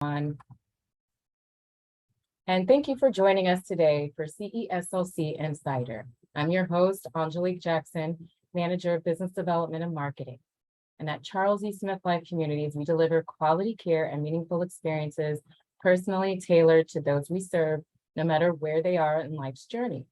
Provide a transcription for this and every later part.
And thank you for joining us today for CESLC Insider. I'm your host, Angelique Jackson, Manager of Business Development and Marketing. And at Charles E. Smith Life Communities, we deliver quality care and meaningful experiences personally tailored to those we serve, no matter where they are in life's journey.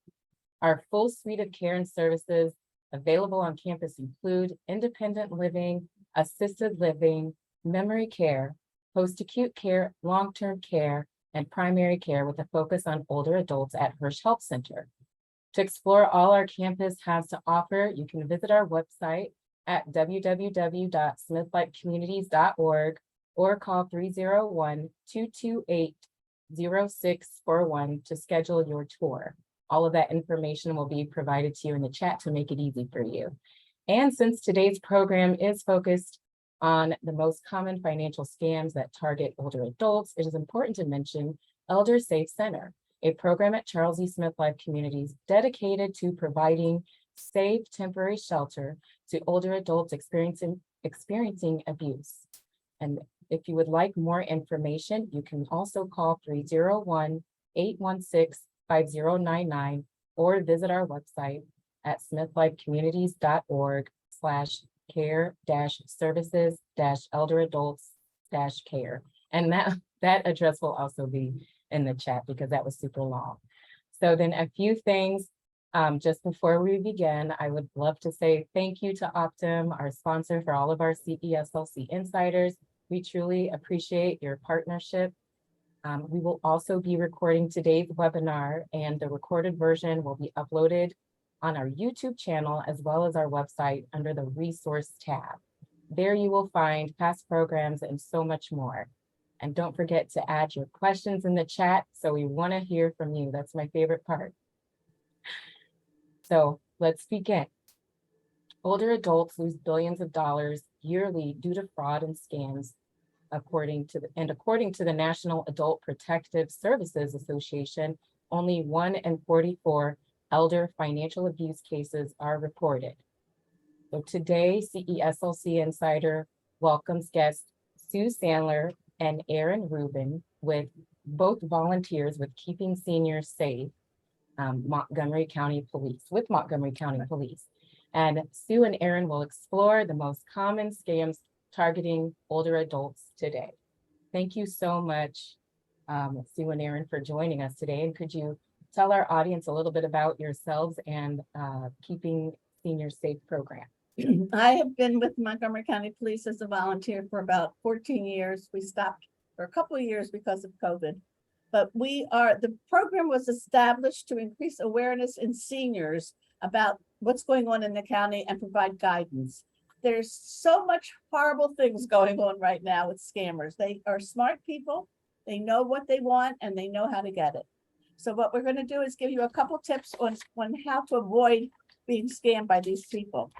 Our full suite of care and services available on campus include independent living, assisted living, memory care, post-acute care, long-term care, and primary care with a focus on older adults at Hirsch Health Center. To explore all our campus has to offer, you can visit our website at www.smithlifecommunities.org or call 301-228-0641 to schedule your tour. All of that information will be provided to you in the chat to make it easy for you. And since today's program is focused on the most common financial scams that target older adults, it is important to mention Elder Safe Center, a program at Charles E. Smith Life Communities dedicated to providing safe temporary shelter to older adults experiencing abuse. And if you would like more information, you can also call 301-816-5099 or visit our website at smithlifecommunities.org/care-services-elder adults-care. And that address will also be in the chat because that was super long. So then a few things just before we begin, I would love to say thank you to Optum, our sponsor for all of our CESLC Insiders. We truly appreciate your partnership. We will also be recording today's webinar, and the recorded version will be uploaded on our YouTube channel as well as our website under the resource tab. There you will find past programs and so much more. And don't forget to add your questions in the chat. So we want to hear from you. That's my favorite part. So let's begin. Older adults lose billions of dollars yearly due to fraud and scams, according to the National Adult Protective Services Association. Only 1 in 44 elder financial abuse cases are reported. So today, CESLC Insider welcomes guests Sue Sandler and Aaron Rubin, with both volunteers with Keeping Seniors Safe, Montgomery County Police. And Sue and Aaron will explore the most common scams targeting older adults today. Thank you so much, Sue and Aaron, for joining us today. And could you tell our audience a little bit about yourselves and Keeping Seniors Safe program? I have been with Montgomery County Police as a volunteer for about 14 years. We stopped for a couple of years because of COVID. But the program was established to increase awareness in seniors about what's going on in the county and provide guidance. There's so much horrible things going on right now with scammers. They are smart people, they know what they want, and they know how to get it. So what we're going to do is give you a couple tips on how to avoid being scammed by these people.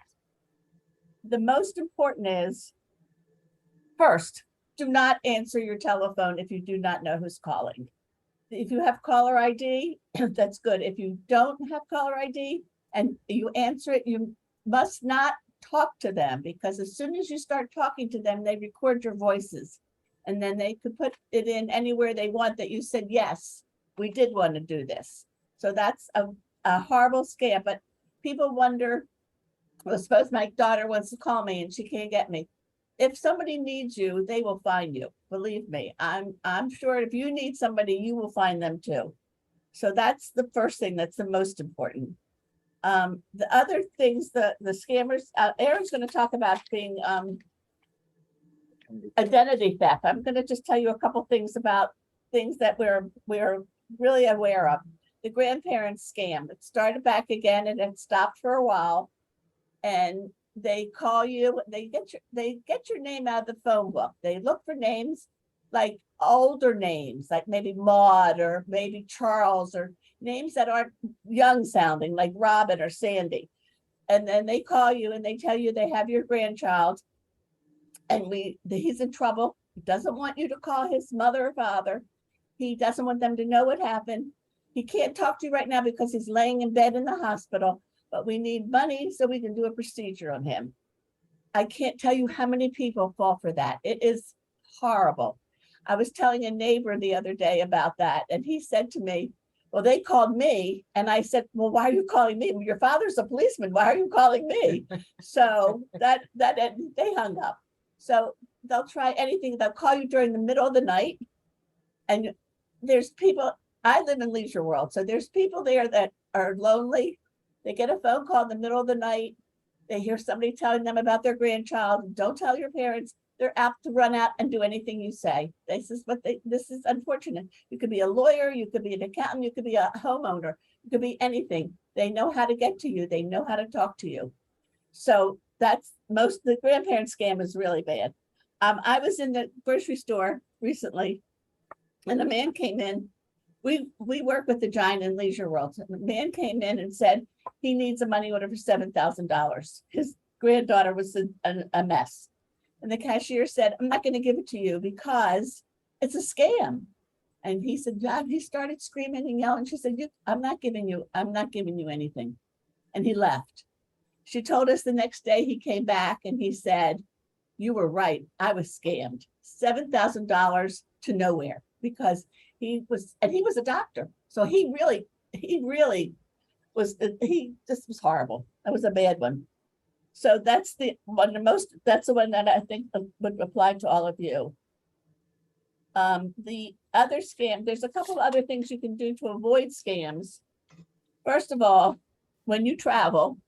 The most important is, first, do not answer your telephone if you do not know who's calling. If you have caller ID, that's good. If you don't have caller ID and you answer it, you must not talk to them, because as soon as you start talking to them, they record your voices. And then they could put it in anywhere they want that you said, yes, we did want to do this. So that's a horrible scam. But people wonder, well, suppose my daughter wants to call me and she can't get me. If somebody needs you, they will find you. Believe me, I'm sure if you need somebody, you will find them too. So that's the first thing. That's the most important. The other things, the scammers, Aaron's going to talk about being identity theft. I'm going to just tell you a couple things about things that we're really aware of. The grandparents scam. It started back again and it stopped for a while. And they call you, they get your name out of the phone book. They look for names like older names, like maybe Maud or maybe Charles, or names that aren't young sounding, like Robin or Sandy. And then they call you and they tell you they have your grandchild and he's in trouble. He doesn't want you to call his mother or father. He doesn't want them to know what happened. He can't talk to you right now because he's laying in bed in the hospital, but we need money so we can do a procedure on him. I can't tell you how many people fall for that. It is horrible. I was telling a neighbor the other day about that, and he said to me, well, they called me. And I said, well, why are you calling me? Well, your father's a policeman. Why are you calling me? So they hung up. So they'll try anything. They'll call you during the middle of the night. And there's people, I live in Leisure World. So there's people there that are lonely. They get a phone call in the middle of the night. They hear somebody telling them about their grandchild. Don't tell your parents. They're apt to run out and do anything you say. This is unfortunate. You could be a lawyer, you could be an accountant, you could be a homeowner, you could be anything. They know how to get to you. They know how to talk to you. So that's the grandparent scam is really bad. I was in the grocery store recently and a man came in. We work with the Giant in Leisure World. The man came in and said he needs a money order for $7,000. His granddaughter was a mess. And the cashier said, I'm not going to give it to you because it's a scam. And he said, God, he started screaming and yelling. She said, I'm not giving you anything. And he left. She told us the next day he came back and he said, you were right. I was scammed. $7,000 to nowhere because he was a doctor. So he really was, this was horrible. That was a bad one. So that's the one that I think would apply to all of you. The other scam, there's a couple other things you can do to avoid scams. First of all, when you travel,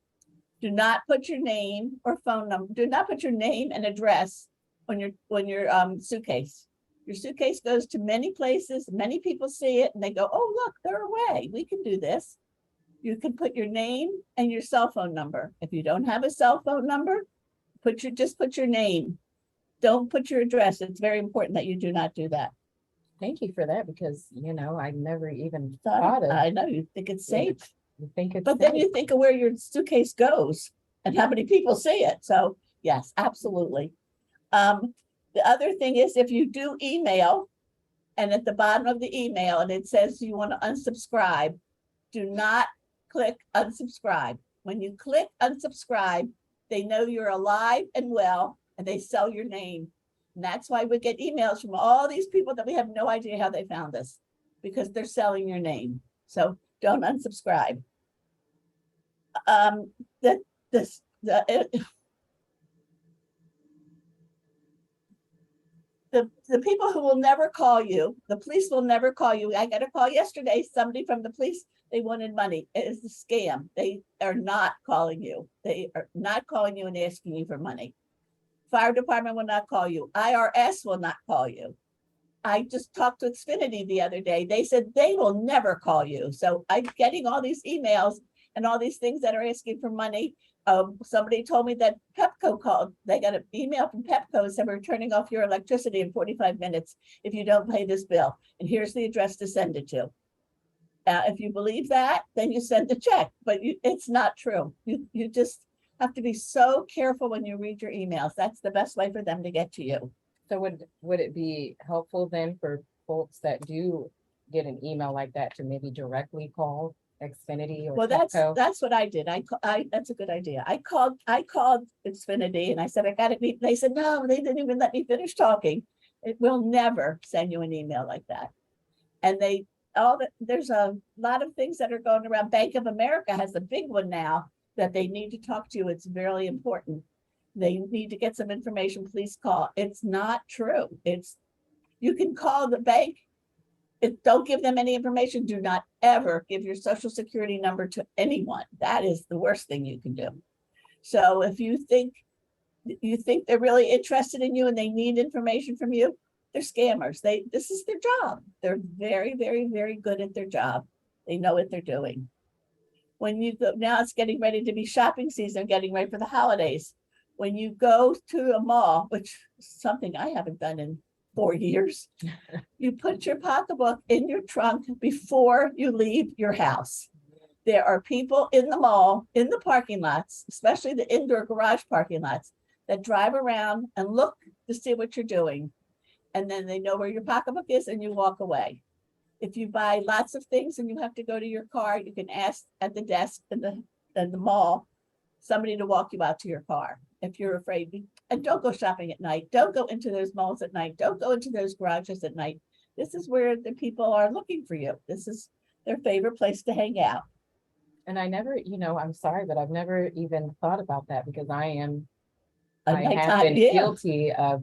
do not put your name or phone number, do not put your name and address on your suitcase. Your suitcase goes to many places, many people see it and they go, oh, look, they're away. We can do this. You can put your name and your cell phone number. If you don't have a cell phone number, just put your name. Don't put your address. It's very important that you do not do that. Thank you for that because, I never even thought of. I know you think it's safe. You think it's but safe. Then you think of where your suitcase goes and how many people see it. So yes, absolutely. The other thing is if you do email and at the bottom of the email and it says you want to unsubscribe, do not click unsubscribe. When you click unsubscribe, they know you're alive and well and they sell your name. And that's why we get emails from all these people that we have no idea how they found us because they're selling your name. So don't unsubscribe. The people who will never call you, the police will never call you. I got a call yesterday, somebody from the police, they wanted money. It is a scam. They are not calling you. They are not calling you and asking you for money. Fire department will not call you. IRS will not call you. I just talked to Xfinity the other day. They said they will never call you. So I'm getting all these emails and all these things that are asking for money. Somebody told me that Pepco called. They got an email from Pepco and said, we're turning off your electricity in 45 minutes if you don't pay this bill. And here's the address to send it to. If you believe that, then you send the check, but it's not true. You just have to be so careful when you read your emails. That's the best way for them to get to you. So would it be helpful then for folks that do get an email like that to maybe directly call Xfinity or well, Pepco? that's what I did. That's a good idea. I called Xfinity and I said, I got to meet. They said, no, they didn't even let me finish talking. It will never send you an email like that. And there's a lot of things that are going around. Bank of America has a big one now that they need to talk to you. It's very important. They need to get some information, please call. It's not true. You can call the bank. Don't give them any information. Do not ever give your social security number to anyone. That is the worst thing you can do. So if you think they're really interested in you and they need information from you, they're scammers. This is their job. They're very, very, very good at their job. They know what they're doing. When you go, now it's getting ready to be shopping season, getting ready for the holidays. When you go to a mall, which is something I haven't done in 4 years, you put your pocketbook in your trunk before you leave your house. There are people in the mall, in the parking lots, especially the indoor garage parking lots, that drive around and look to see what you're doing. And then they know where your pocketbook is and you walk away. If you buy lots of things and you have to go to your car, you can ask at the desk in the mall somebody to walk you out to your car. if you're afraid. And don't go shopping at night. Don't go into those malls at night. Don't go into those garages at night. This is where the people are looking for you. This is their favorite place to hang out. And I never, I'm sorry, but I've never even thought about that because I have Nighttime, been yeah. guilty of,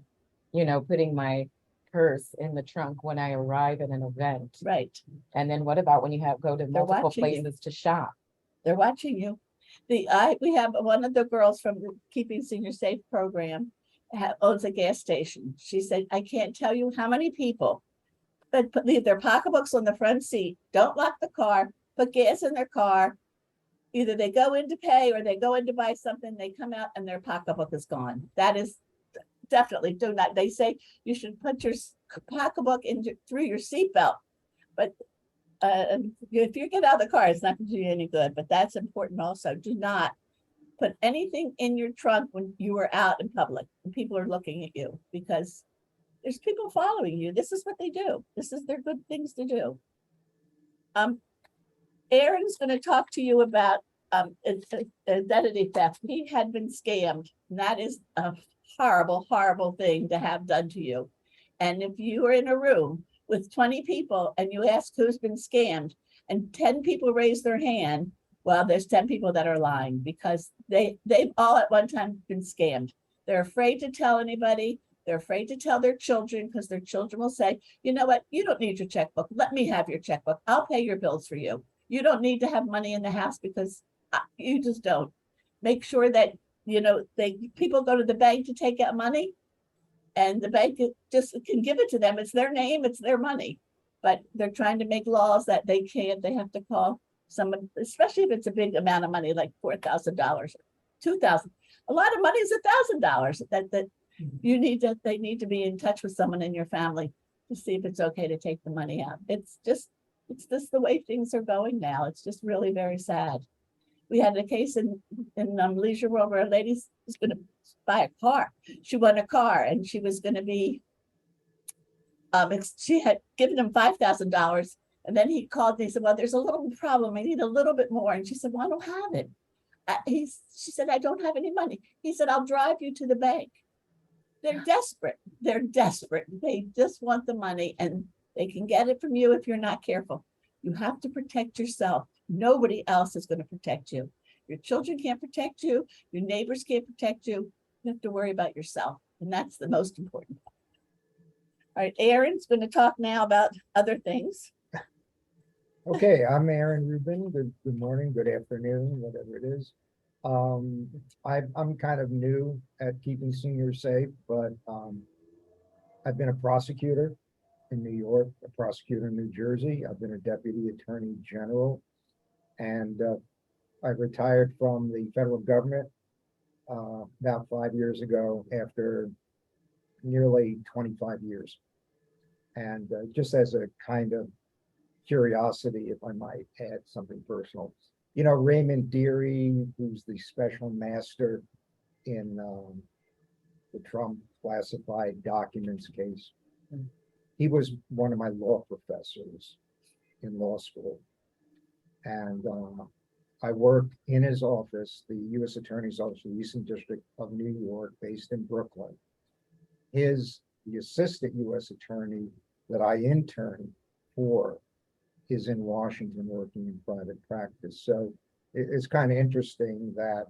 putting my purse in the trunk when I arrive at an event. Right. And then what about when you go to multiple watching you. places to shop? They're watching you. We have one of the girls from the Keeping Seniors Safe program owns a gas station. She said, I can't tell you how many people but leave their pocketbooks on the front seat, don't lock the car, put gas in their car. Either they go in to pay or they go in to buy something, they come out and their pocketbook is gone. That is definitely do not. They say you should put your pocketbook through your seatbelt, but if you get out of the car, it's not going to do you any good. But that's important also. Do not put anything in your trunk when you are out in public and people are looking at you, because there's people following you. This is what they do. This is their good things to do. Aaron's going to talk to you about identity theft. He had been scammed, and that is a horrible, horrible thing to have done to you. And if you are in a room with 20 people and you ask who's been scammed and 10 people raise their hand, well, there's 10 people that are lying, because they've all at one time been scammed. They're afraid to tell anybody. They're afraid to tell their children, because their children will say, you know what, you don't need your checkbook. Let me have your checkbook. I'll pay your bills for you. You don't need to have money in the house because you just don't. Make sure that, people go to the bank to take out money, and the bank just can give it to them. It's their name, it's their money. But they're trying to make laws that they can't. They have to call someone, especially if it's a big amount of money, like $4,000, $2,000. A lot of money is $1,000 that they need to be in touch with someone in your family to see if it's okay to take the money out. It's just the way things are going now. It's just really very sad. We had a case in Leisure World where a lady was going to buy a car. She won a car, and she was going to be, she had given him $5,000, and then he called and he said, well, there's a little problem. I need a little bit more. And she said, well, I don't have it. She said, I don't have any money. He said, I'll drive you to the bank. They're desperate. They're desperate. They just want the money, and they can get it from you if you're not careful. You have to protect yourself. Nobody else is going to protect you. Your children can't protect you. Your neighbors can't protect you. You have to worry about yourself. And that's the most important part. All right, Aaron's going to talk now about other things. Okay, I'm Aaron Rubin. Good morning, good afternoon, whatever it is. I'm kind of new at keeping seniors safe, but I've been a prosecutor in New York, a prosecutor in New Jersey. I've been a deputy attorney general, and I retired from the federal government about 5 years ago after nearly 25 years. And just as a kind of curiosity, if I might add something personal, Raymond Deary, who's the special master in the Trump classified documents case, he was one of my law professors in law school. And I worked in his office, the U.S. Attorney's Office for the Eastern District of New York, based in Brooklyn. The assistant U.S. attorney that I interned for is in Washington working in private practice. So it's kind of interesting that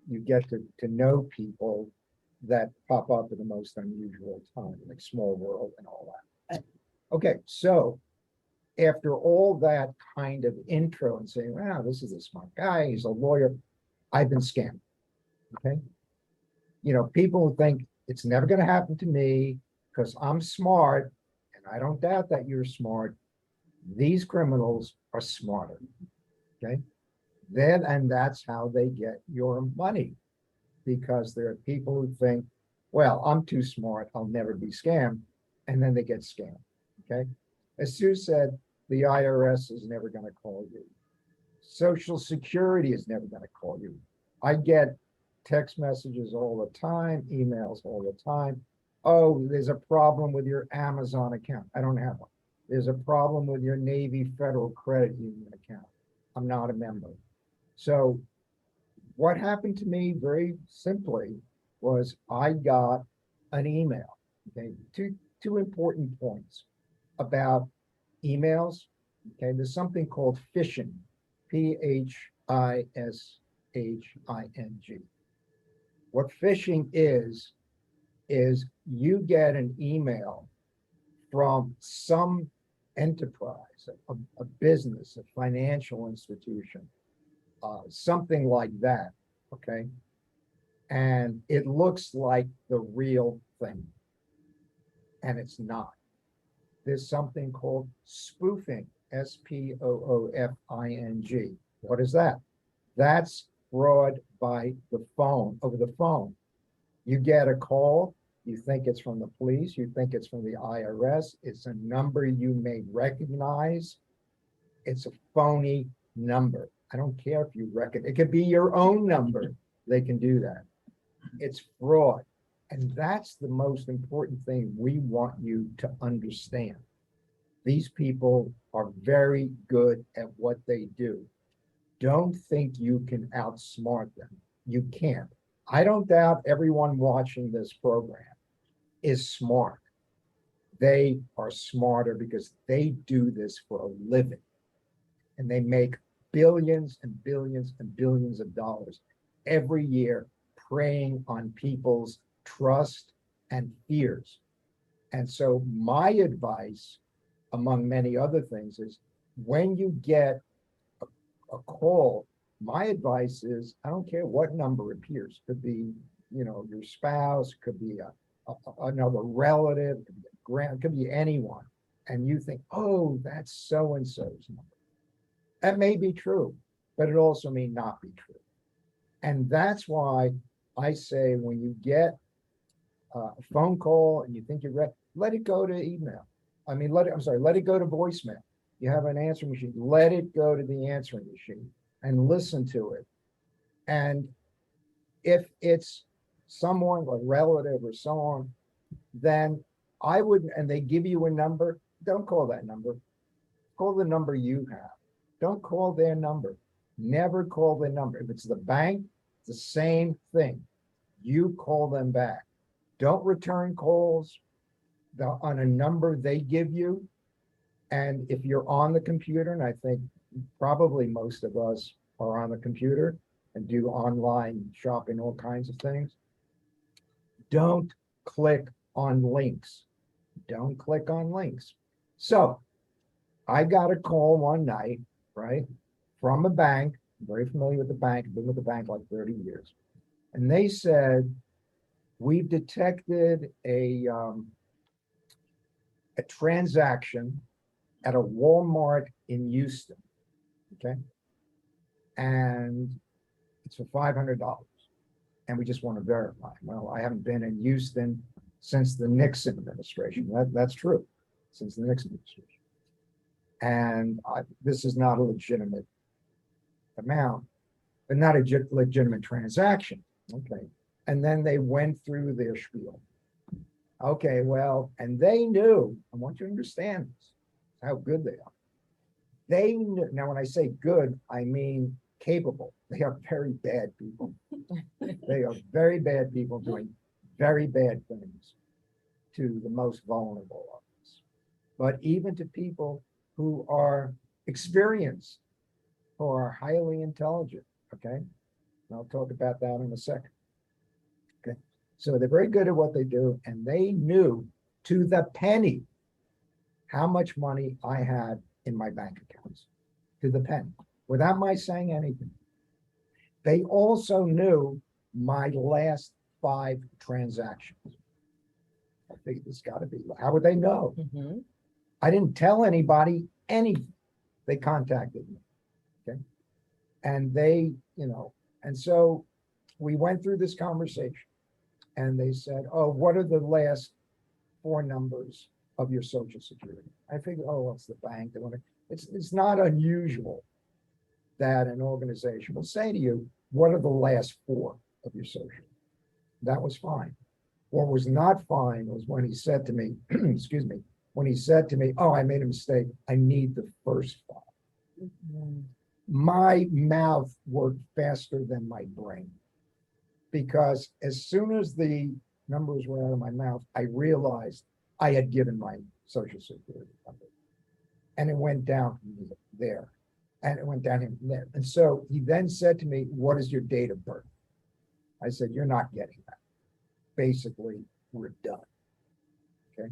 you get to know people that pop up at the most unusual time, like small world and all that. Okay, so after all that kind of intro and saying, wow, this is a smart guy, he's a lawyer, I've been scammed, okay? People think it's never going to happen to me because I'm smart, and I don't doubt that you're smart. These criminals are smarter, okay? And that's how they get your money, because there are people who think, well, I'm too smart, I'll never be scammed, and then they get scammed, okay? As Sue said, the IRS is never going to call you. Social Security is never going to call you. I get text messages all the time, emails all the time. Oh, there's a problem with your Amazon account. I don't have one. There's a problem with your Navy Federal Credit Union account. I'm not a member. So what happened to me very simply was I got an email. Okay, two important points about emails. Okay, there's something called phishing, Phishing. What phishing is you get an email from some enterprise, a business, a financial institution, something like that, okay? And it looks like the real thing, and it's not. There's something called spoofing, Spoofing. What is that? That's fraud by the phone, over the phone. You get a call, you think it's from the police, you think it's from the IRS, it's a number you may recognize. It's a phony number. I don't care if you reckon, it could be your own number. They can do that. It's fraud. And that's the most important thing we want you to understand. These people are very good at what they do. Don't think you can outsmart them. You can't. I don't doubt everyone watching this program is smart. They are smarter because they do this for a living. And they make billions and billions and billions of dollars every year preying on people's trust and fears. And so my advice, among many other things, is when you get a call, my advice is, I don't care what number appears. Could be, your spouse, could be another relative, could be anyone. And you think, oh, that's so-and-so's number. That may be true, but it also may not be true. And that's why I say when you get a phone call and you think you're ready, let it go to email. Let it go to voicemail. You have an answering machine, let it go to the answering machine and listen to it. And if it's someone, a relative or so on, then I would, and they give you a number, don't call that number. Call the number you have. Don't call their number. Never call their number. If it's the bank, it's the same thing. You call them back. Don't return calls on a number they give you. And if you're on the computer, and I think probably most of us are on the computer and do online shopping, all kinds of things, don't click on links. Don't click on links. So I got a call one night, right, from a bank. I'm very familiar with the bank. I've been with the bank like 30 years. And they said, we've detected a transaction at a Walmart in Houston, okay? And it's for $500. And we just want to verify. Well, I haven't been in Houston since the Nixon administration. That's true, since the Nixon administration. And this is not a legitimate amount, but not a legitimate transaction. Okay. And then they went through their spiel. Okay, well, and they knew, I want you to understand this, how good they are. They knew, now when I say good, I mean capable. They are very bad people. They are very bad people doing very bad things to the most vulnerable of us. But even to people who are experienced, who are highly intelligent, okay? And I'll talk about that in a second. Okay, so they're very good at what they do, and they knew to the penny how much money I had in my bank accounts, to the penny, without my saying anything. They also knew my last 5 transactions. I figured this got to be, how would they know? Mhm. I didn't tell anybody anything. They contacted me, okay? And they, and so we went through this conversation and they said, oh, what are the last 4 numbers of your Social Security? I figured, oh, it's the bank. It's not unusual that an organization will say to you, what are the last 4 of your social? That was fine. What was not fine was when he said to me, excuse me, when he said to me, oh, I made a mistake. I need the first 5. Mhm. my mouth worked faster than my brain. Because as soon as the numbers were out of my mouth, I realized I had given my social security number. And it went down from there. And it went down from there. And so he then said to me, what is your date of birth? I said, you're not getting that. Basically, we're done. Okay.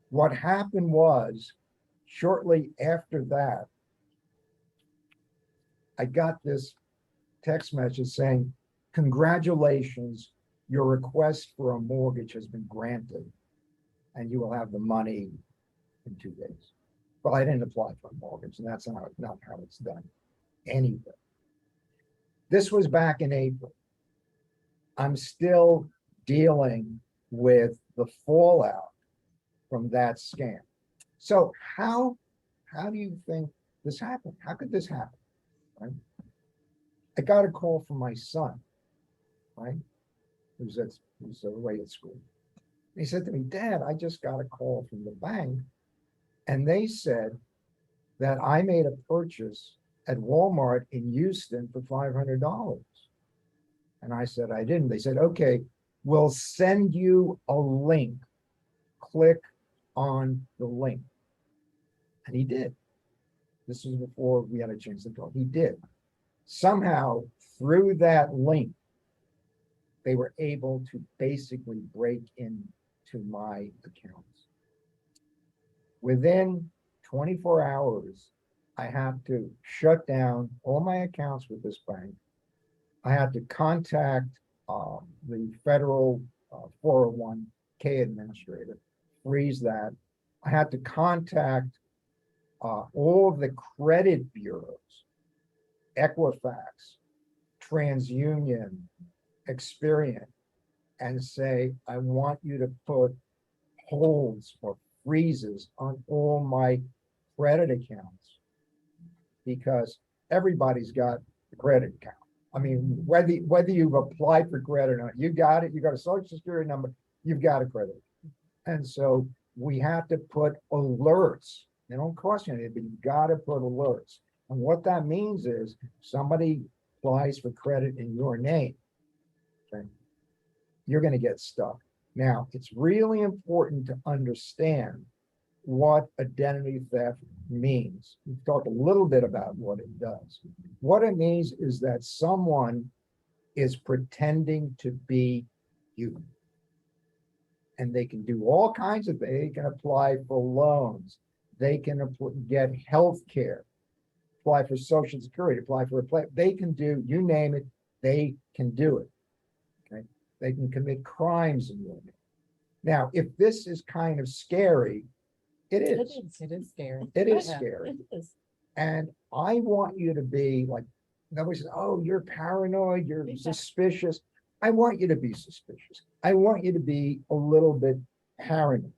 What happened was, shortly after that, I got this text message saying, congratulations, your request for a mortgage has been granted and you will have the money in 2 days. Well, I didn't apply for a mortgage, and that's not how it's done anyway. This was back in April. I'm still dealing with the fallout from that scam. So how do you think this happened? How could this happen? Right? I got a call from my son, right? Who's away at school. He said to me, Dad, I just got a call from the bank, and they said that I made a purchase at Walmart in Houston for $500. And I said, I didn't. They said, okay, we'll send you a link. Click on the link. And he did. This was before we had a chance to talk. He did. Somehow, through that link, they were able to basically break into my accounts. Within 24 hours, I had to shut down all my accounts with this bank. I had to contact the federal 401k administrator, freeze that. I had to contact all of the credit bureaus, Equifax, TransUnion, Experian, and say, I want you to put holds or freezes on all my credit accounts, because everybody's got a credit account. I mean, whether you've applied for credit or not, you got it, you got a social security number, you've got a credit. And so we have to put alerts. They don't cost you anything, but you got to put alerts. And what that means is somebody applies for credit in your name, okay, you're going to get stuck. Now, it's really important to understand what identity theft means. We've talked a little bit about what it does. What it means is that someone is pretending to be you. And they can do all kinds of things. They can apply for loans. They can get health care, apply for Social Security, apply for they can do, you name it, they can do it. Okay. They can commit crimes in your name. Now, if this is kind of scary, it is. It is scary. It is Yeah. scary. It is. And I want you to be like, nobody says, oh, you're paranoid, you're suspicious. I want you to be suspicious. I want you to be a little bit paranoid.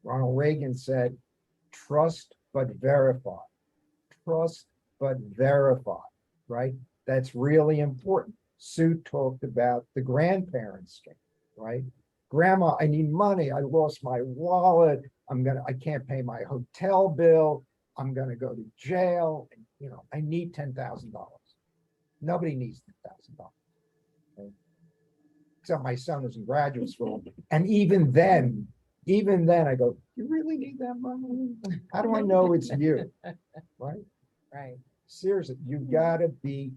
Ronald Reagan said, trust but verify. Trust but verify, right? That's really important. Sue talked about the grandparents scam, right? Grandma, I need money. I lost my wallet. I can't pay my hotel bill. I'm gonna go to jail. And, I need $10,000. Nobody needs $10,000. Okay? Except my son who's in graduate school. And even then I go, you really need that money? How do I know it's you? Right? Right. Seriously, you've got to be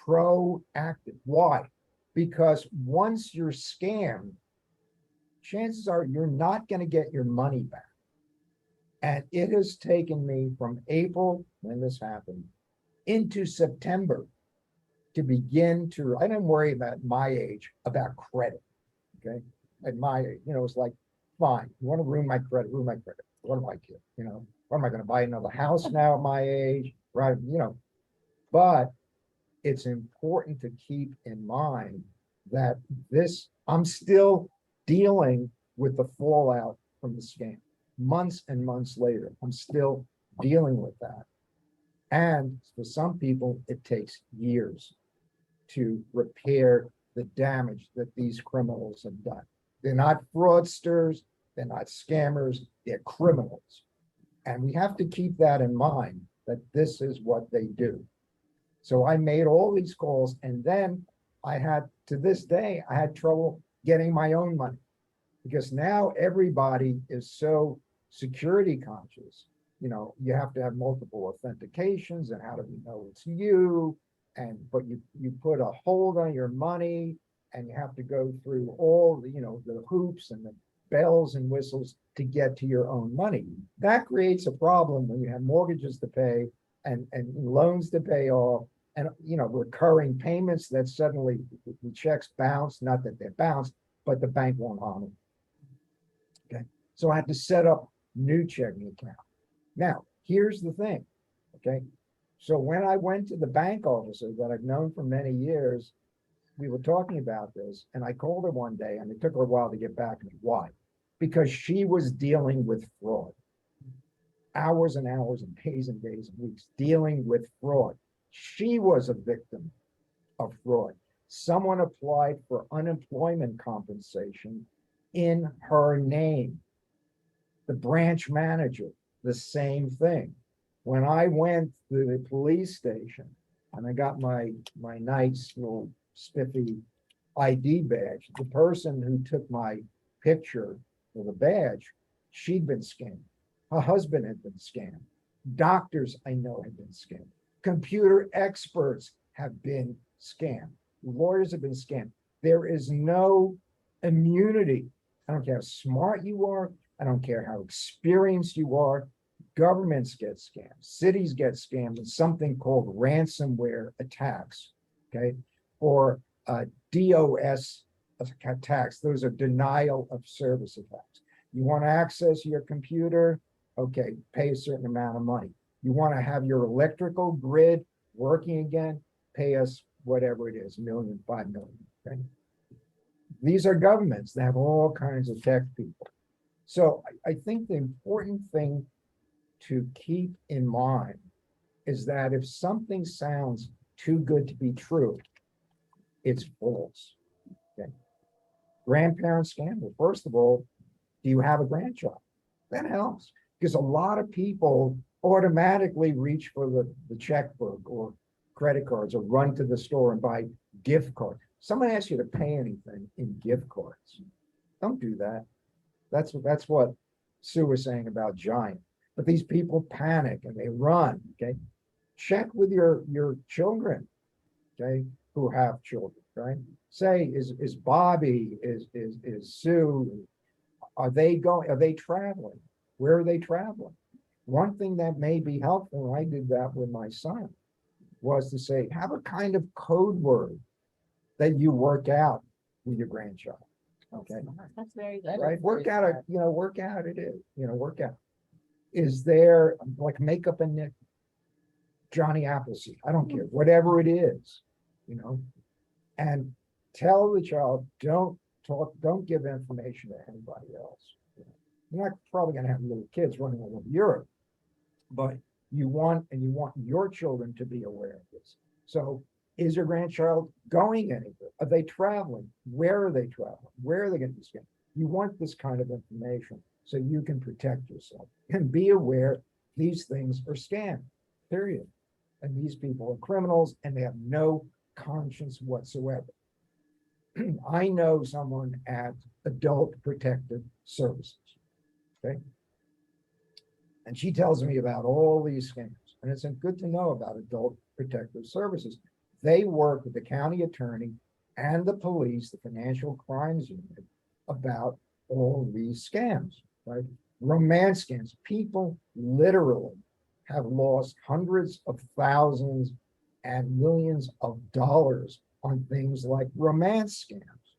proactive. Why? Because once you're scammed, chances are you're not going to get your money back. And it has taken me from April, when this happened, into September to begin to, I didn't worry about my age, about credit. Okay. At my age, it's like, fine, you want to ruin my credit, ruin my credit. What do I care? What am I going to buy another house now at my age? Right. But it's important to keep in mind that I'm still dealing with the fallout from the scam. Months and months later, I'm still dealing with that. And for some people, it takes years to repair the damage that these criminals have done. They're not fraudsters, they're not scammers, they're criminals. And we have to keep that in mind that this is what they do. So I made all these calls, and then I had, to this day, I had trouble getting my own money. Because now everybody is so security conscious. You know, you have to have multiple authentications, and how do we know it's you? And, but you put a hold on your money, and you have to go through all the, you know, the hoops and the bells and whistles to get to your own money. That creates a problem when you have mortgages to pay and loans to pay off, and, you know, recurring payments that suddenly the checks bounce, not that they're bounced, but the bank won't honor. Okay, so I had to set up new checking account. Now, here's the thing, okay? So when I went to the bank officer that I've known for many years, we were talking about this, and I called her one day, and it took her a while to get back to me. Why? Because she was dealing with fraud. Hours and hours and days and weeks dealing with fraud. She was a victim of fraud. Someone applied for unemployment compensation in her name. The branch manager, the same thing. When I went to the police station and I got my nice little spiffy ID badge, the person who took my picture for the badge, she'd been scammed. Her husband had been scammed. Doctors I know had been scammed. Computer experts have been scammed. Lawyers have been scammed. There is no immunity. I don't care how smart you are. I don't care how experienced you are. Governments get scammed. Cities get scammed with something called ransomware attacks, okay? Or DOS attacks. Those are denial of service attacks. You want to access your computer? Okay, pay a certain amount of money. You want to have your electrical grid working again? Pay us whatever it is, $1 million, $5 million, okay? These are governments that have all kinds of tech people. So I think the important thing to keep in mind is that if something sounds too good to be true, it's false. Okay. Grandparent scandal. First of all, do you have a grandchild? That helps, because a lot of people automatically reach for the checkbook or credit cards, or run to the store and buy gift cards. Someone asks you to pay anything in gift cards. Don't do that. That's what Sue was saying about Giant. But these people panic and they run. Okay, check with your children. Okay, who have children. Right? Say, is Bobby, is Sue? Are they going? Are they traveling? Where are they traveling? One thing that may be helpful, and I did that with my son, was to say, have a kind of code word that you work out with your grandchild. Okay. That's very good. Right, work out it, work out it is, work out. Is there, like, make up a nick, Johnny Appleseed, I don't care, whatever it is, and tell the child, don't give information to anybody else. You're not probably gonna have little kids running all over Europe, but you want your children to be aware of this. So, is your grandchild going anywhere? Are they traveling? Where are they traveling? Where are they going to be scammed? You want this kind of information so you can protect yourself and be aware these things are scams, period. And these people are criminals and they have no conscience whatsoever. I know someone at Adult Protective Services, okay? And she tells me about all these scams. And it's good to know about Adult Protective Services. They work with the county attorney and the police, the financial crimes unit, about all these scams, right? Romance scams. People literally have lost hundreds of thousands and millions of dollars on things like romance scams.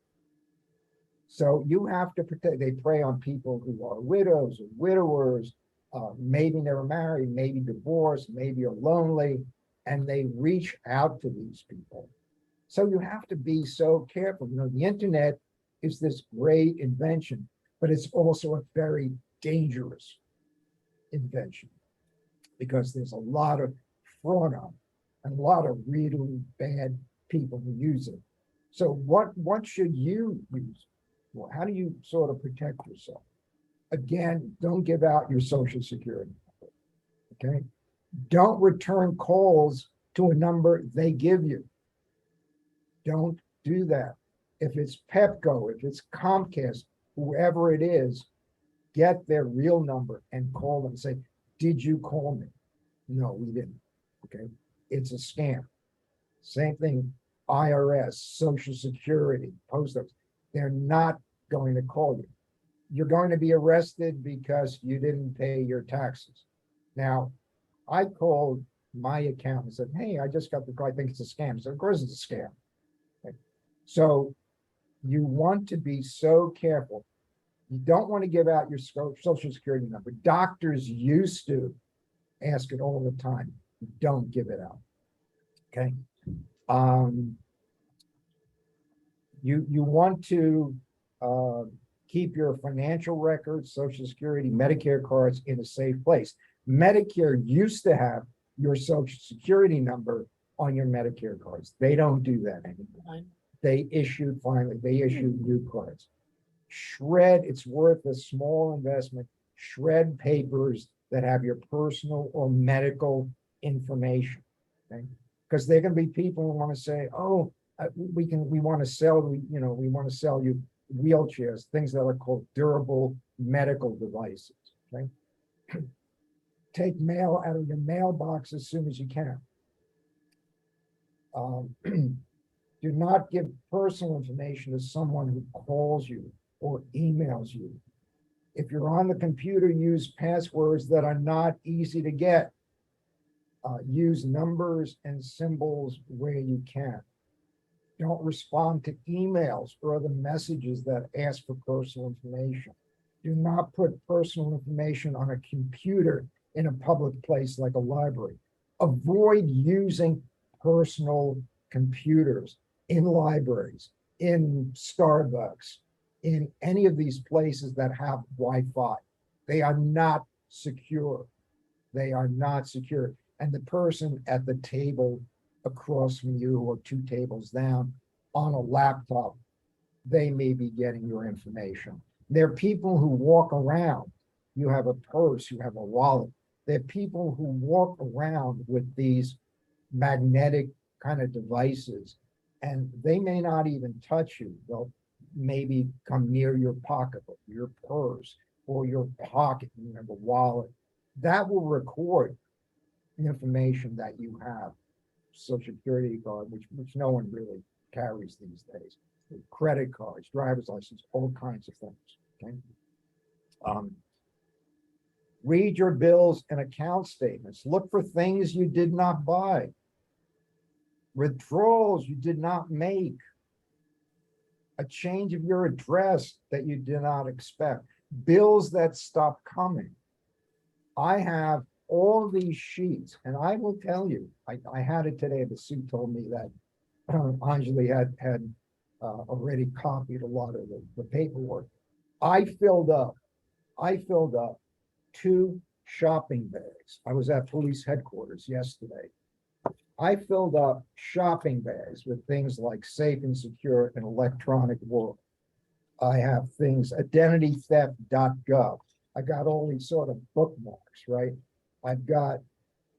So you have to protect. They prey on people who are widows or widowers, maybe never married, maybe divorced, maybe are lonely, and they reach out to these people. So you have to be so careful. The internet is this great invention, but it's also a very dangerous invention because there's a lot of fraud on it and a lot of really bad people who use it. So what should you use? Well, how do you sort of protect yourself? Again, don't give out your social security number, okay? Don't return calls to a number they give you. Don't do that. If it's Pepco, if it's Comcast, whoever it is, get their real number and call them and say, did you call me? No, we didn't. Okay. It's a scam. Same thing, IRS, Social Security, Post Office. They're not going to call you. You're going to be arrested because you didn't pay your taxes. Now, I called my accountant and said, hey, I just got the call. I think it's a scam. So of course it's a scam. Okay. So you want to be so careful. You don't want to give out your social security number. Doctors used to ask it all the time. Don't give it out. Okay. You want to keep your financial records, Social Security, Medicare cards in a safe place. Medicare used to have your Social Security number on your Medicare cards. They don't do that anymore. They issued new cards. Shred, it's worth a small investment. Shred papers that have your personal or medical information. Okay, because there can be people who want to say, oh, we want to sell you wheelchairs, things that are called durable medical devices. Okay. Take mail out of your mailbox as soon as you can. Do not give personal information to someone who calls you or emails you. If you're on the computer, use passwords that are not easy to get. Use numbers and symbols where you can. Don't respond to emails or other messages that ask for personal information. Do not put personal information on a computer in a public place like a library. Avoid using personal computers in libraries, in Starbucks, in any of these places that have Wi-Fi. They are not secure. They are not secure. And the person at the table across from you or two tables down on a laptop, they may be getting your information. There are people who walk around. You have a purse, you have a wallet. There are people who walk around with these magnetic kind of devices, and they may not even touch you. They'll maybe come near your pocketbook, your purse, or your pocket, you have a wallet. That will record information that you have, Social Security card, which no one really carries these days, credit cards, driver's license, all kinds of things. Okay. Read your bills and account statements. Look for things you did not buy, withdrawals you did not make, a change of your address that you did not expect, bills that stopped coming. I have all these sheets, and I will tell you, I had it today. The suit told me that Anjali had already copied a lot of the paperwork. I filled up 2 shopping bags. I was at police headquarters yesterday. I filled up shopping bags with things like safe and secure and electronic world. I have things, identitytheft.gov. I got all these sort of bookmarks, right? I've got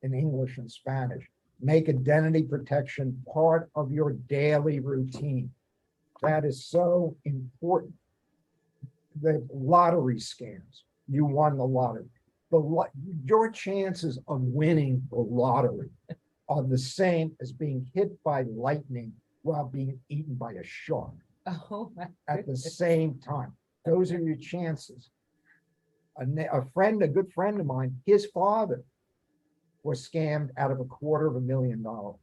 in English and Spanish. Make identity protection part of your daily routine. That is so important. The lottery scams. You won the lottery. Your chances of winning the lottery are the same as being hit by lightning while being eaten by a shark. Oh, my At the goodness. same time. Those are your chances. A good friend of mine, his father was scammed out of $250,000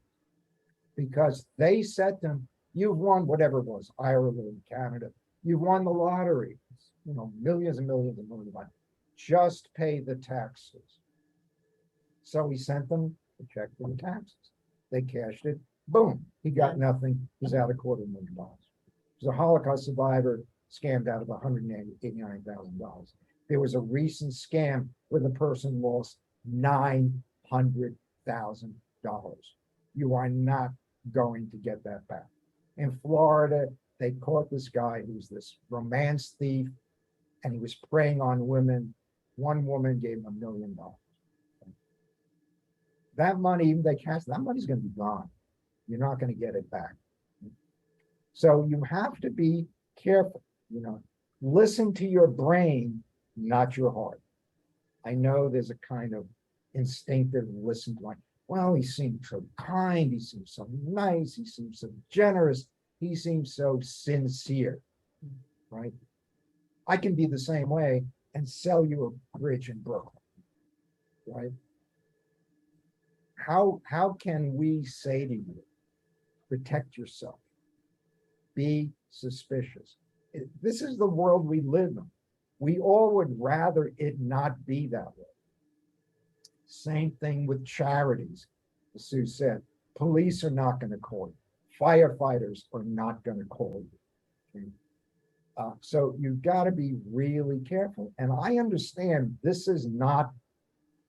because they said to him, you've won whatever it was, Ireland, Canada, you won the lottery, millions and millions and millions of money. Just pay the taxes. So he sent them a check for the taxes. They cashed it. Boom. He got nothing. He's out $250,000. He's a Holocaust survivor scammed out of $189,000. There was a recent scam where the person lost $900,000. You are not going to get that back. In Florida, they caught this guy who's this romance thief, and he was preying on women. One woman gave him $1 million. that money, even they cash, that money's gonna be gone. You're not gonna get it back. So you have to be careful, listen to your brain, not your heart. I know there's a kind of instinctive listen, like, well, he seems so kind, he seems so nice, he seems so generous, he seems so sincere, right? I can be the same way and sell you a bridge in Brooklyn, right? How can we say to you, protect yourself, be suspicious? This is the world we live in. We all would rather it not be that way. Same thing with charities. As Sue said, police are not going to call you. Firefighters are not going to call you. Okay? So you've got to be really careful. And I understand this is not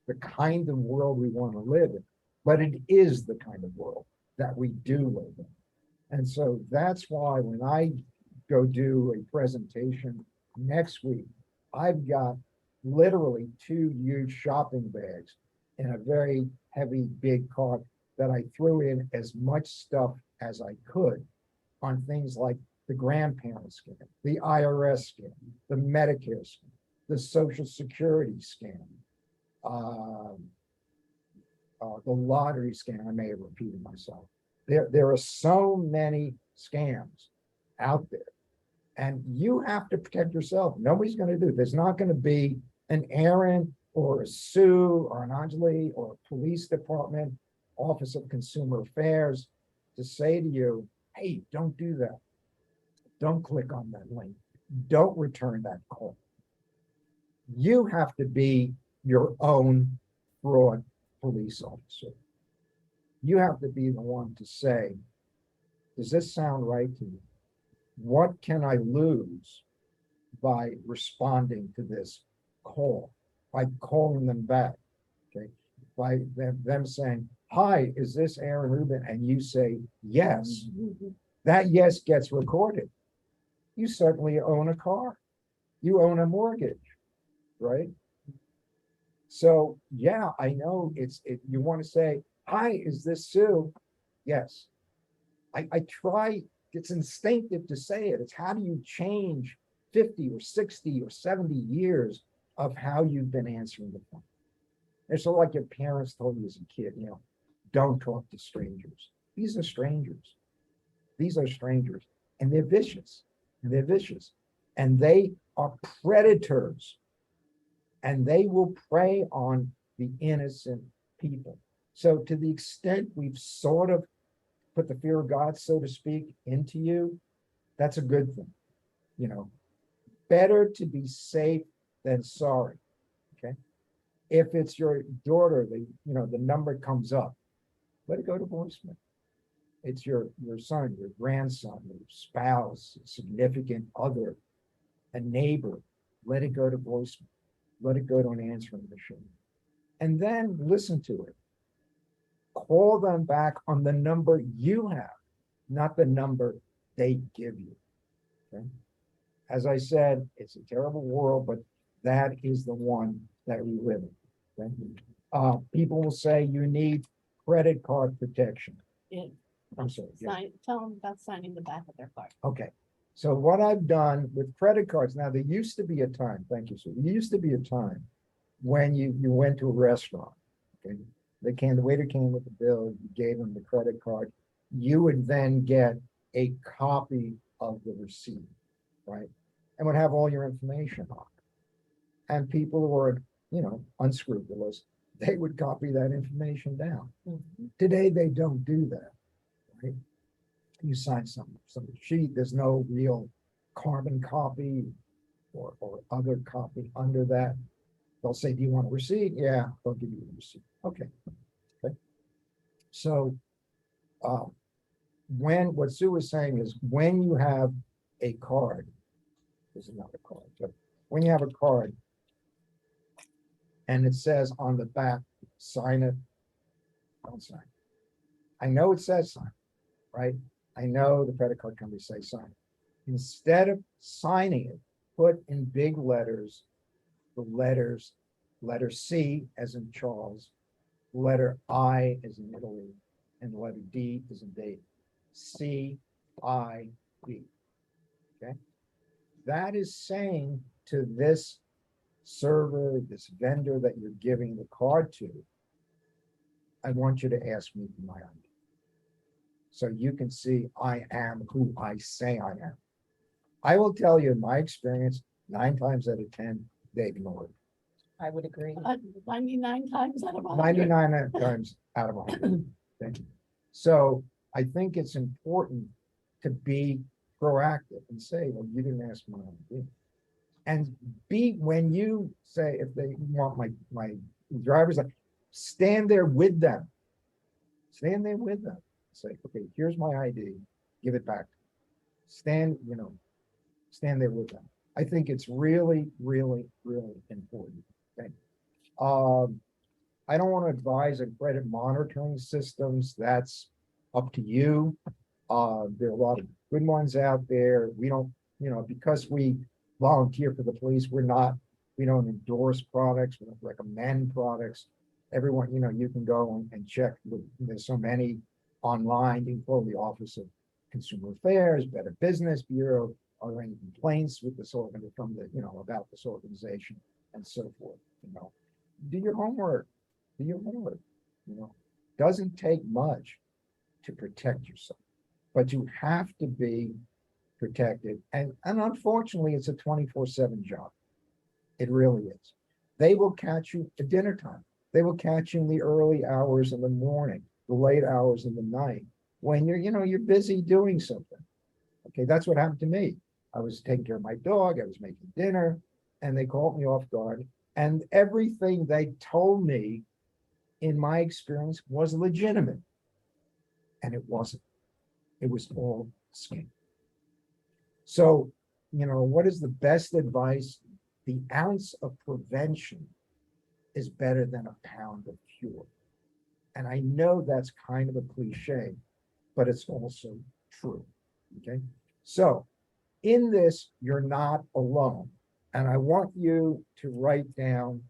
the kind of world we want to live in, but it is the kind of world that we do live in. And so that's why when I go do a presentation next week, I've got literally 2 huge shopping bags in a very heavy, big cart that I threw in as much stuff as I could on things like the grandparent scam, the IRS scam, the Medicare scam, the Social Security scam, the lottery scam. I may have repeated myself. There are so many scams out there, and you have to protect yourself. Nobody's going to do it. There's not going to be an Aaron or a Sue or an Anjali or a police department, Office of Consumer Affairs to say to you, hey, don't do that. Don't click on that link. Don't return that call. You have to be your own fraud police officer. You have to be the one to say, does this sound right to you? What can I lose by responding to this call, by calling them back, okay? By them saying, hi, is this Aaron Rubin? And you say, yes. That yes gets recorded. You certainly own a car. You own a mortgage, right? So yeah, I know you want to say, hi, is this Sue? Yes. I try, it's instinctive to say it. It's how do you change 50 or 60 or 70 years of how you've been answering the phone? It's so like your parents told you as a kid, don't talk to strangers. These are strangers. These are strangers, and they're vicious, and they're vicious, and they are predators, and they will prey on the innocent people. So to the extent we've sort of put the fear of God, so to speak, into you, that's a good thing. Better to be safe than sorry. Okay. If it's your daughter, the number comes up, let it go to voicemail. It's your son, your grandson, your spouse, significant other, a neighbor, let it go to voicemail. Let it go to an answering machine. And then listen to it. Call them back on the number you have, not the number they give you. Okay? As I said, it's a terrible world, but that is the one that we live in. Okay? People will say you need credit card protection. Yeah. I'm sorry. Yeah. Tell them about signing the back of their card. Okay. So what I've done with credit cards, now there used to be a time, thank you, sir. There used to be a time when you went to a restaurant, okay? The waiter came with the bill, you gave them the credit card. You would then get a copy of the receipt, right? And would have all your information on it. And people who were, unscrupulous, they would copy that information down. Today, they don't do that, right? You sign some sheet, there's no real carbon copy or other copy under that. They'll say, do you want a receipt? Yeah, they'll give you a receipt. Okay. So what Sue was saying is when you have a card, this is not a card, but when you have a card and it says on the back, sign it, don't sign it. I know it says sign, right? I know the credit card company say sign. Instead of signing it, put in big letters, the letter C as in Charles, letter I is in Italy, and the letter D is in Dave. CID. Okay. That is saying to this server, this vendor that you're giving the card to, I want you to ask me for my ID. So you can see I am who I say I am. I will tell you in my experience, 9 times out of 10, they ignore it. I would agree. 99 times out of 100. 99 times out of 100. Okay. So I think it's important to be proactive and say, well, you didn't ask my ID. And when you say, if they want my driver's license, stand there with them. Stand there with them. Say, okay, here's my ID, give it back. Stand there with them. I think it's really, really, really important. Okay. I don't want to advise on credit monitoring systems. That's up to you. There are a lot of good ones out there. We don't, because we volunteer for the police, we don't endorse products, we don't recommend products. Everyone, you can go and check. There's so many online. You can go to the Office of Consumer Affairs, Better Business Bureau. Are there any complaints with this about this organization and so forth? Do your homework. Do your homework. Doesn't take much to protect yourself, but you have to be protected. And unfortunately, it's a 24/7 job. It really is. They will catch you at dinner time. They will catch you in the early hours in the morning, the late hours in the night, when you're busy doing something. Okay, that's what happened to me. I was taking care of my dog, I was making dinner, and they caught me off guard. And everything they told me, in my experience, was legitimate. And it wasn't. It was all scam. So, what is the best advice? The ounce of prevention is better than a pound of cure. And I know that's kind of a cliche, but it's also true. Okay. So in this, you're not alone. And I want you to write down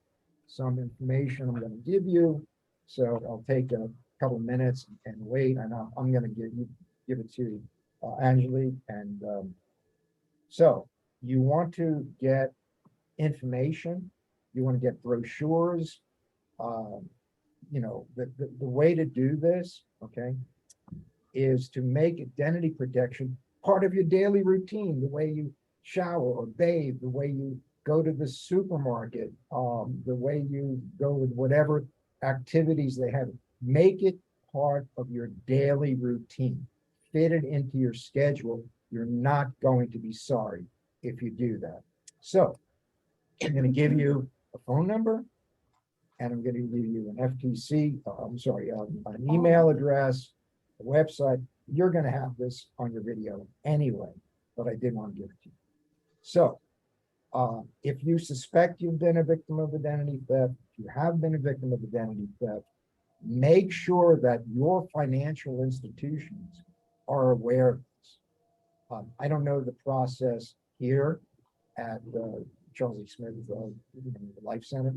some information I'm going to give you. So I'll take a couple minutes and wait, and I'm going to give it to Angelique. And so you want to get information, you want to get brochures. The way to do this, okay, is to make identity protection part of your daily routine, the way you shower or bathe, the way you go to the supermarket, the way you go with whatever activities they have. Make it part of your daily routine. Fit it into your schedule. You're not going to be sorry if you do that. So I'm going to give you a phone number, and I'm going to give you an FTC, an email address, a website. You're going to have this on your video anyway, but I did want to give it to you. So if you suspect you've been a victim of identity theft, if you have been a victim of identity theft, make sure that your financial institutions are aware of this. I don't know the process here at Charles E. Smith Life Center,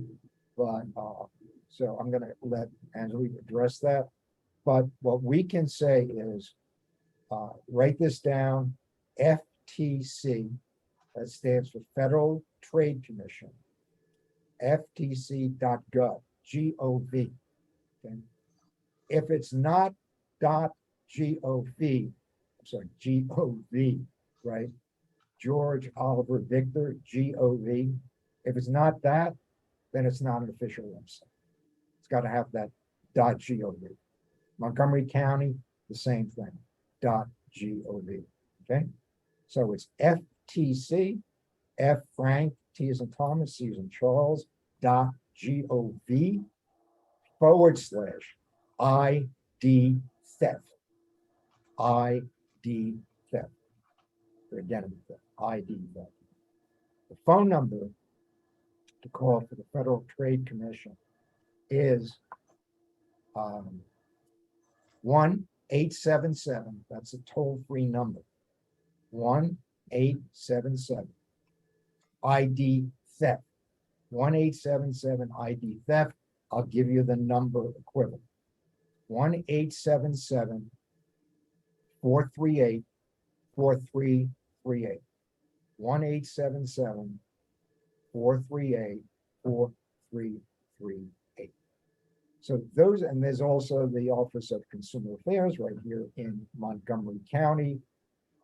but so I'm going to let Angelique address that. But what we can say is, write this down, FTC, that stands for Federal Trade Commission, ftc.gov, G-O-V. Okay? If it's not .gov, G-O-V, right? George Oliver Victor, G-O-V. If it's not that, then it's not an official website. It's got to have that .gov. Montgomery County, the same thing, .gov. Okay, so it's FTC, F Frank, T as in Thomas, C as in Charles, .gov / ID theft. ID theft. For identity theft, ID theft. The phone number to call for the Federal Trade Commission is 1-877, that's a toll-free number, 1-877 ID theft, 1-877 ID theft. I'll give you the number equivalent. 1-877-438-4338. 1-877-438-4338. So those, and there's also the Office of Consumer Affairs right here in Montgomery County.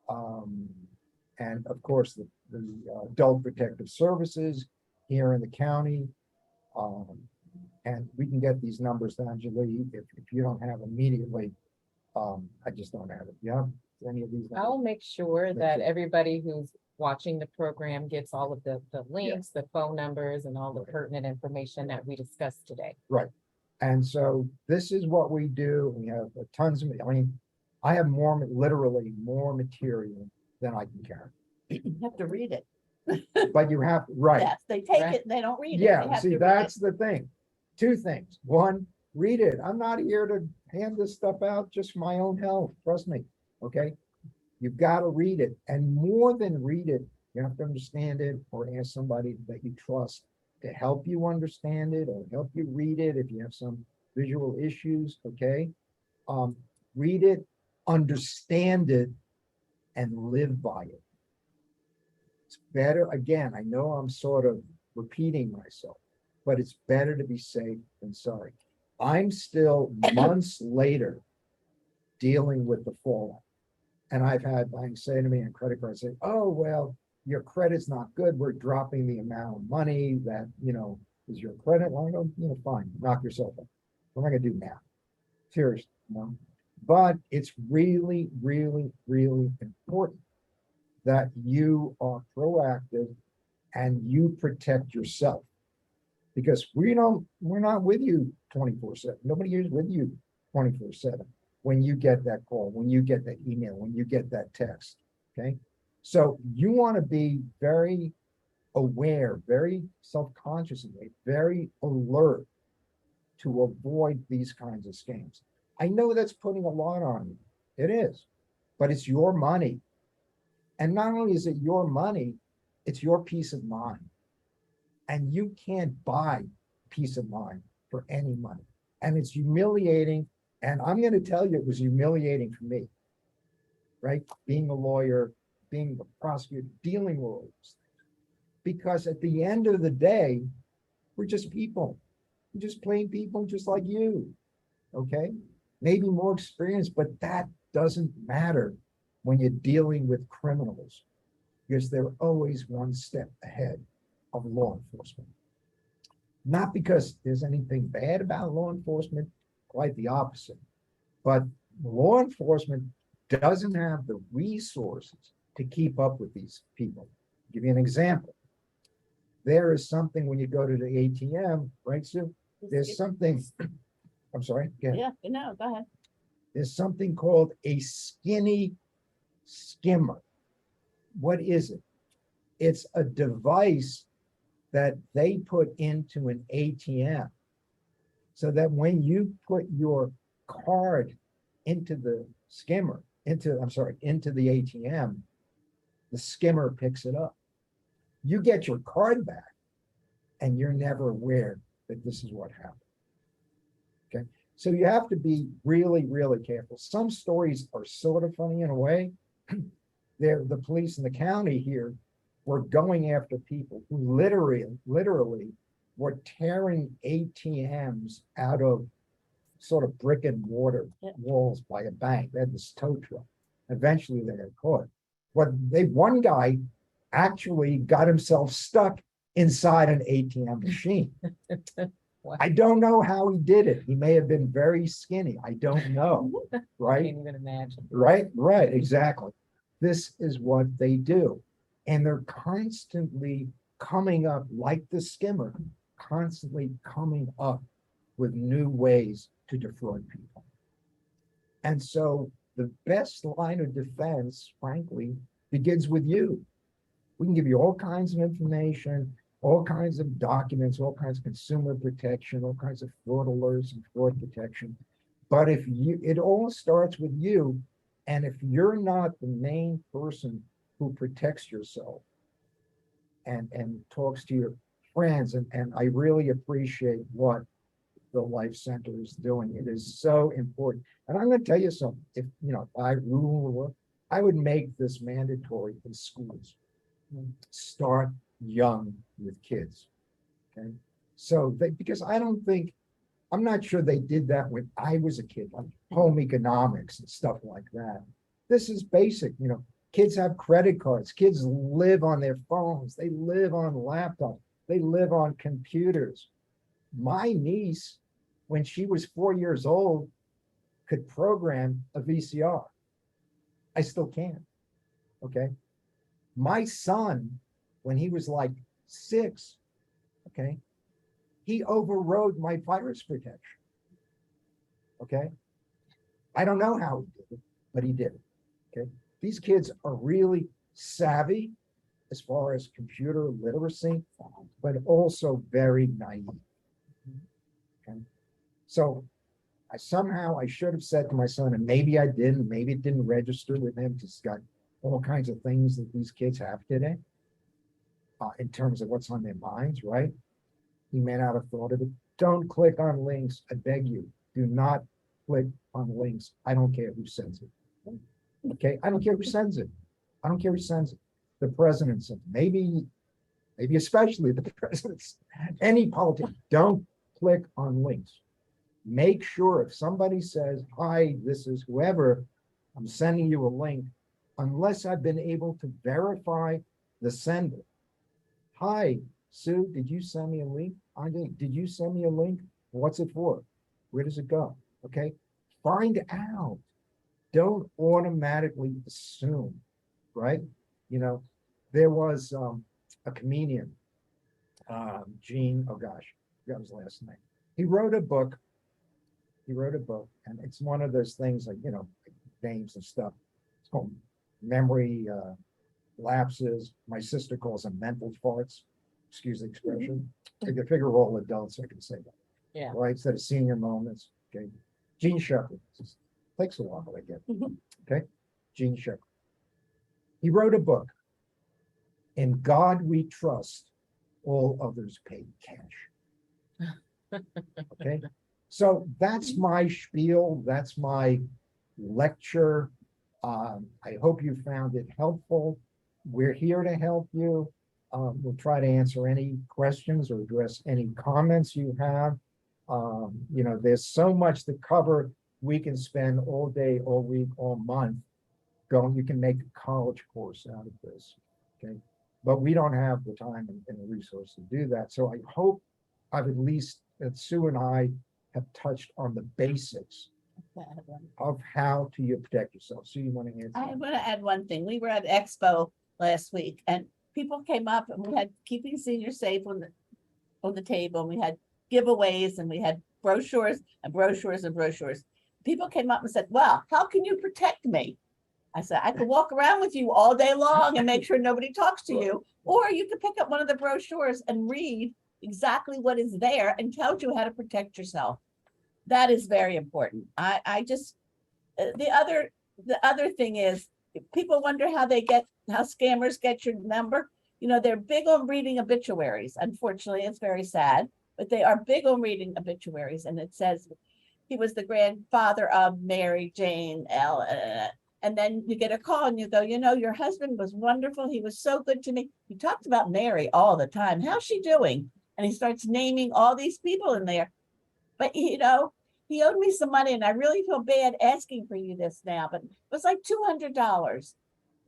And of course, the Adult Protective Services here in the county. And we can get these numbers, Angela, if you don't have immediately. I just don't have it. Yeah, any of these? I'll make sure Make that sure. everybody who's watching the program gets all of the links, the phone numbers, and all the pertinent information that we discussed today. Right. And so this is what we do. We have tons of, I mean, I have literally more material than I can carry. You have to read it. But you have, right. Yes, they take Right. it, they don't read it. They Yeah, have see, to read that's it. the thing. Two things. One, read it. I'm not here to hand this stuff out just for my own health. Trust me. Okay. You've got to read it. And more than read it, you have to understand it or ask somebody that you trust to help you understand it or help you read it if you have some visual issues. Okay. Read it, understand it, and live by it. It's better, again, I know I'm sort of repeating myself, but it's better to be safe than sorry. I'm still months later dealing with the fallout. And I've had banks say to me on credit cards, say, oh, well, your credit's not good. We're dropping the amount of money that, is your credit line. Oh, fine, knock yourself up. What am I gonna do now? Seriously, But it's really, really, really important that you are proactive and you protect yourself. Because we're not with you 24/7. Nobody is with you 24/7 when you get that call, when you get that email, when you get that text. Okay. So you want to be very aware, very self-conscious, very alert to avoid these kinds of scams. I know that's putting a lot on you. It is, but it's your money. And not only is it your money, it's your peace of mind. And you can't buy peace of mind for any money. And it's humiliating. And I'm going to tell you, it was humiliating for me, right? Being a lawyer, being a prosecutor, dealing with all those things. Because at the end of the day, we're just people. We're just plain people just like you, okay? Maybe more experienced, but that doesn't matter when you're dealing with criminals, because they're always one step ahead of law enforcement. Not because there's anything bad about law enforcement, quite the opposite. But law enforcement doesn't have the resources to keep up with these people. I'll give you an example. There is something when you go to the ATM, right, Sue? There's something, I'm sorry. Yeah, go ahead. There's something called a skinny skimmer. What is it? It's a device that they put into an ATM so that when you put your card into the skimmer, into the ATM, the skimmer picks it up. You get your card back and you're never aware that this is what happened. Okay. So you have to be really, really careful. Some stories are sort of funny in a way. The police in the county here were going after people who literally were tearing ATMs out of sort of brick and mortar walls by a bank. They had this tow truck. Eventually they got caught. One guy actually got himself stuck inside an ATM machine. Wow. I don't know how he did it. He may have been very skinny. I don't know. Right? Can't even imagine. Right, exactly. This is what they do. And they're constantly coming up, like the skimmer, constantly coming up with new ways to defraud people. And so the best line of defense, frankly, begins with you. We can give you all kinds of information, all kinds of documents, all kinds of consumer protection, all kinds of fraud alerts and fraud protection. But it all starts with you. And if you're not the main person who protects yourself and talks to your friends, and I really appreciate what the Life Center is doing. It is so important. And I'm going to tell you something. If, I rule the world, I would make this mandatory in schools. Start young with kids. Okay. So because I'm not sure they did that when I was a kid, like home economics and stuff like that. This is basic, kids have credit cards, kids live on their phones, they live on laptops, they live on computers. My niece, when she was 4 years old, could program a VCR. I still can. Okay. My son, when he was like 6, okay, he overrode my virus protection. Okay. I don't know how he did it, but he did it. Okay. These kids are really savvy as far as computer literacy, but also very naive. Okay. So I should have said to my son, and maybe I didn't, maybe it didn't register with him because he's got all kinds of things that these kids have today in terms of what's on their minds, right? He may not have thought of it. Don't click on links. I beg you, do not click on links. I don't care who sends it. Okay, I don't care who sends it. I don't care who sends it. The president sent it. Maybe especially the presidents. Any politician, don't click on links. Make sure if somebody says, hi, this is whoever, I'm sending you a link, unless I've been able to verify the sender. Hi, Sue, did you send me a link? Did you send me a link? What's it for? Where does it go? Okay, find out. Don't automatically assume, right? There was a comedian, Gene, oh gosh, that was last night. He wrote a book, and it's one of those things like, names and stuff. It's called Memory Lapses. My sister calls them mental farts. Excuse the expression. I can figure we're all adults, I can say that. Yeah. Right, instead of senior moments. Okay. Gene Shepherd. Takes a while, but I get it. Okay. Gene Shepherd. He wrote a book. In God we trust, all others pay cash. Okay. So that's my spiel. That's my lecture. I hope you found it helpful. We're here to help you. We'll try to answer any questions or address any comments you have. There's so much to cover. We can spend all day, all week, all month going. You can make a college course out of this. Okay. But we don't have the time and the resource to do that. So I hope I've at least, that Sue and I have touched on the basics of how to you protect yourself. So you want to answer? I want to add one thing. We were at Expo last week and people came up and we had Keeping Seniors Safe on the table. And we had giveaways and we had brochures and brochures and brochures. People came up and said, well, how can you protect me? I said, I could walk around with you all day long and make sure nobody talks to you, or you could pick up one of the brochures and read exactly what is there and tells you how to protect yourself. That is very important. I just, the other thing is, people wonder how scammers get your number. They're big on reading obituaries. Unfortunately, it's very sad, but they are big on reading obituaries. And it says he was the grandfather of Mary Jane L. And then you get a call and you go, your husband was wonderful. He was so good to me. He talked about Mary all the time. How's she doing? And he starts naming all these people in there. But, he owed me some money and I really feel bad asking for you this now, but it was like $200.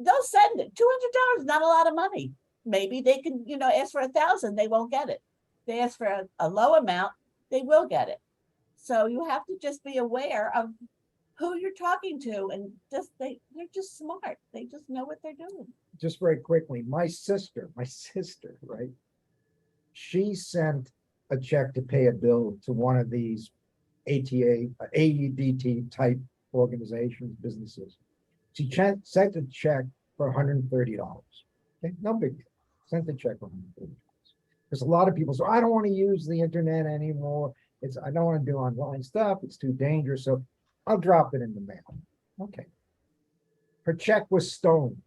They'll send it. $200 is not a lot of money. Maybe they can, ask for 1,000. They won't get it. They ask for a low amount, they will get it. So you have to just be aware of who you're talking to, and they're just smart. They just know what they're doing. Just very quickly, my sister, right? She sent a check to pay a bill to one of these AUDT type organizations, businesses. She sent a check for $130. Okay, no big deal. Sent the check for $130. Because a lot of people say, I don't want to use the internet anymore. I don't want to do online stuff. It's too dangerous. So I'll drop it in the mail. Okay. Her check was stolen.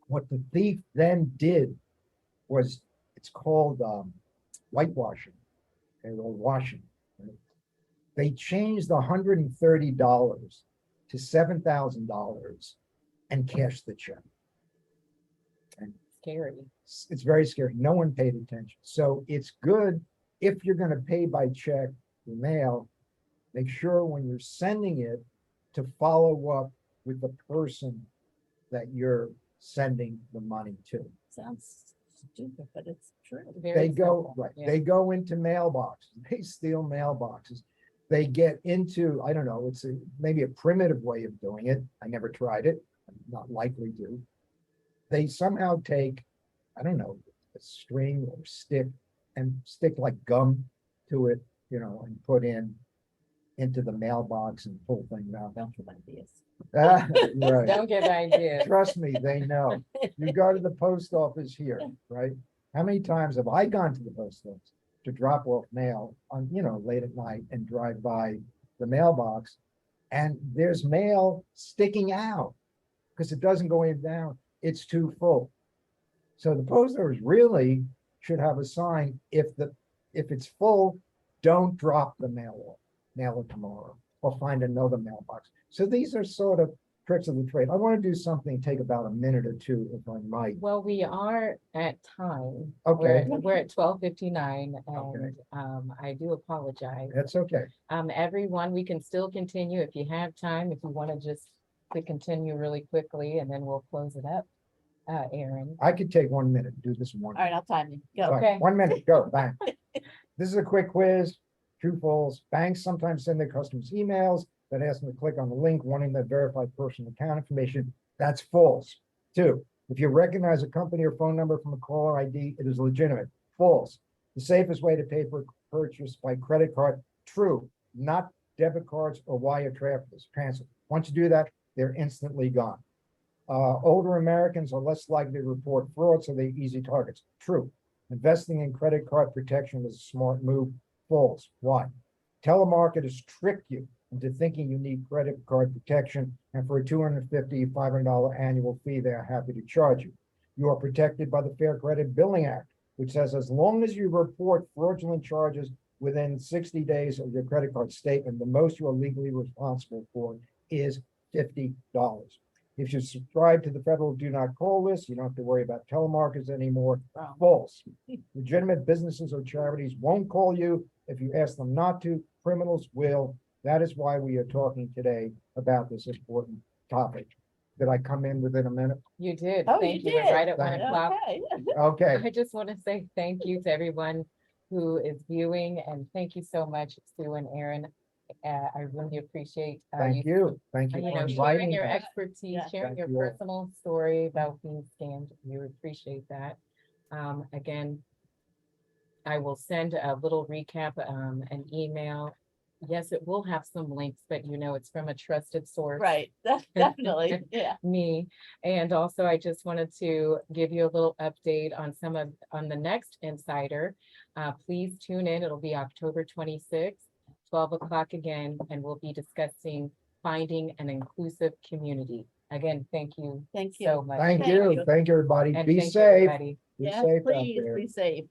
What the thief then did was, it's called whitewashing, or washing. They changed the $130 to $7,000 and cashed the check. Scary. It's very scary. No one paid attention. So it's good if you're going to pay by check or mail, make sure when you're sending it to follow up with the person that you're sending the money to. Sounds stupid, but it's true. Very They go, simple, right, yeah. they go into mailboxes, they steal mailboxes. They get into, I don't know, it's maybe a primitive way of doing it. I never tried it, I'm not likely to. They somehow take, I don't know, a string or stick and stick like gum to it, and put into the mailbox and pull things out. Don't give ideas. Right. Don't give ideas. Trust me, they know. You go to the post office here, right? How many times have I gone to the post office to drop off mail on, late at night and drive by the mailbox and there's mail sticking out because it doesn't go in down. It's too full. So the post office really should have a sign, if it's full, don't drop the mail off, mail it tomorrow or find another mailbox. So these are sort of tricks of the trade. I want to do something, take about a minute or two if I might. Well, we are at time. Okay. We're at 12:59 Okay. and I do apologize. That's okay. Everyone, we can still continue if you have time, if you want to just to continue really quickly and then we'll close it up. Aaron. I could take 1 minute, do this in 1 All right, I'll time you. Go. All right, Okay. 1 minute, go, bang. This is a quick quiz, true, false. Banks sometimes send their customers emails that ask them to click on the link wanting that verified personal account information. That's false. 2, if you recognize a company or phone number from a caller ID, it is legitimate. False. The safest way to pay for a purchase by credit card, true, not debit cards or wire transfer. Once you do that, they're instantly gone. Older Americans are less likely to report fraud, so they're easy targets. True. Investing in credit card protection is a smart move. False. Why? Telemarketers trick you into thinking you need credit card protection, and for a $250, $500 annual fee, they are happy to charge you. You are protected by the Fair Credit Billing Act, which says as long as you report fraudulent charges within 60 days of your credit card statement, the most you are legally responsible for is $50. If you subscribe to the federal do not call list, you don't have to worry about telemarketers anymore. Wrong. False. Legitimate businesses or charities won't call you if you ask them not to. Criminals will. That is why we are talking today about this important topic. Did I come in within a minute? You did. Oh, Thank you you. We're did. right at 1 Thank you. o'clock. Okay. Okay. I just want to say thank you to everyone who is viewing and thank you so much, Sue and Aaron. I really appreciate Thank you. Thank you you for know, sharing inviting your me. expertise, Yeah. sharing Thank your you all. personal story about being scammed. We appreciate that. Again, I will send a little recap, an email. Yes, it will have some links, but it's from a trusted source. Right, definitely, yeah. Me. And also, I just wanted to give you a little update on the next Insider. Please tune in. It'll be October 26th, 12 o'clock again, and we'll be discussing finding an inclusive community. Again, thank you Thank so you. much. Thank Thank you. you. Thank you, everybody. And Be thank you, safe. everybody. Be Yes, safe out please there. be safe.